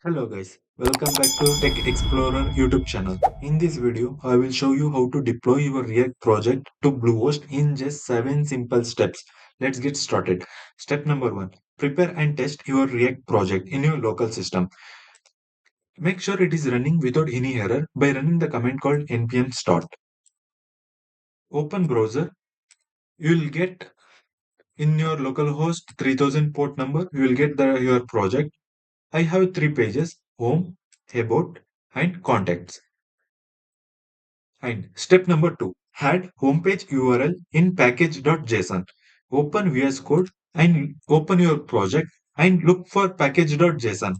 Hello guys, welcome back to Tech Explorer YouTube channel. In this video, I will show you how to deploy your React project to Bluehost in just 7 simple steps. Let's get started. Step number 1. Prepare and test your React project in your local system. Make sure it is running without any error by running the command called npm start. Open browser. You will get in your localhost 3000 port number, you will get your project. I have 3 pages: home, about, and contacts. And step number 2, add homepage URL in package.json. Open VS Code and open your project and look for package.json.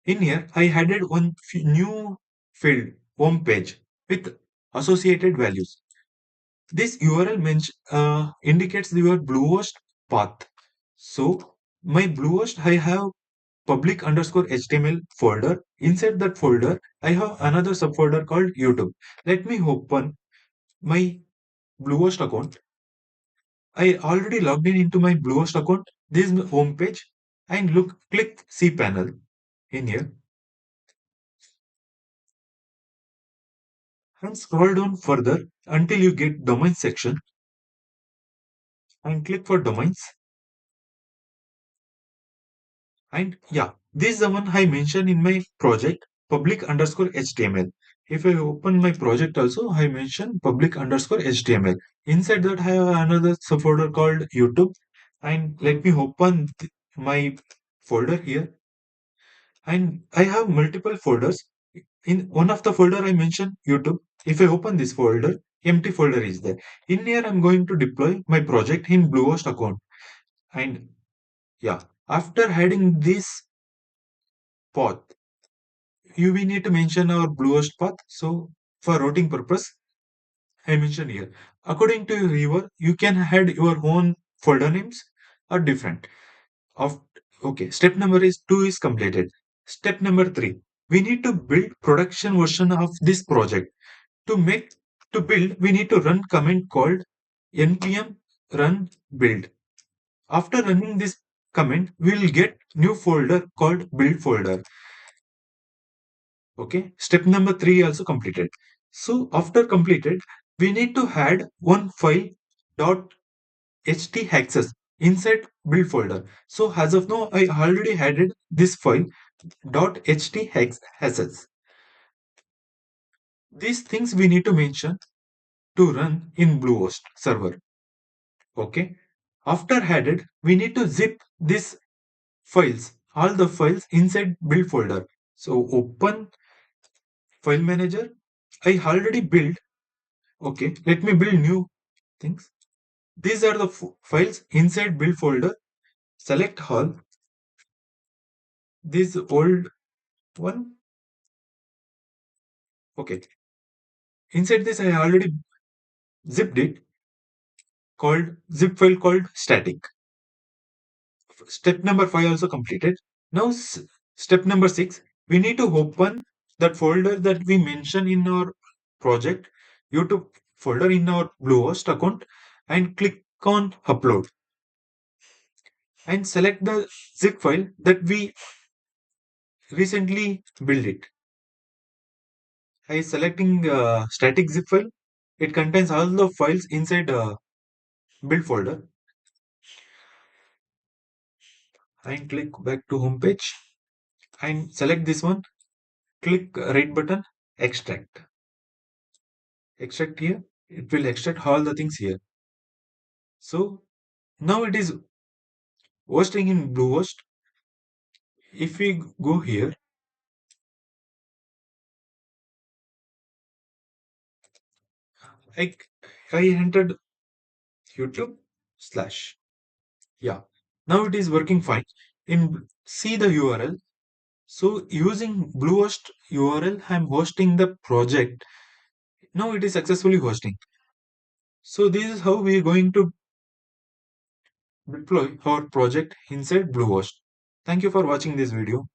In here, I added one new field, homepage, with associated values. This URL indicates your Bluehost path. So, my Bluehost, I have public underscore HTML folder. Inside that folder, I have another subfolder called YouTube. Let me open my Bluehost account. I already logged in into my Bluehost account. This is my home page, and click cPanel in here and scroll down further until you get domain section and click for domains. And yeah, this is the one I mentioned in my project, public underscore HTML. If I open my project also, I mentioned public underscore HTML. Inside that, I have another subfolder called YouTube. And let me open my folder here. And I have multiple folders. In one of the folder I mentioned YouTube. If I open this folder, empty folder is there. In here, I'm going to deploy my project in Bluehost account. And yeah, after adding this path, we need to mention our Bluehost path. So for routing purpose, I mentioned here. According to your viewer, you can add your own folder names or different. Of okay, step number is 2 is completed. Step number 3, we need to build production version of this project. To make to build, we need to run command called npm run build. After running this command, we will get new folder called build folder. Okay, step number 3 also completed. So after completed, we need to add one file dot htaccess inside build folder. So as of now, I already added this file dot htaccess. These things we need to mention to run in Bluehost server. Okay. After added, we need to zip these files, all the files inside build folder. So open file manager. I already built. Okay, let me build new things. These are the files inside build folder. Select all. This old one. Okay. Inside this, I already zipped it called zip file called static. Step number 5 also completed. Now step number 6, we need to open that folder that we mentioned in our project, YouTube folder in our Bluehost account, and click on upload and select the zip file that we recently built it. I selecting static zip file. It contains all the files inside build folder, and click back to home page and select this one. Click right button, extract. Extract here. It will extract all the things here. So now it is hosting in Bluehost. If we go here, I, I entered YouTube slash. Yeah. Now it is working fine. See the URL. So using Bluehost URL, I'm hosting the project. Now it is successfully hosting. So this is how we are going to deploy our project inside Bluehost. Thank you for watching this video.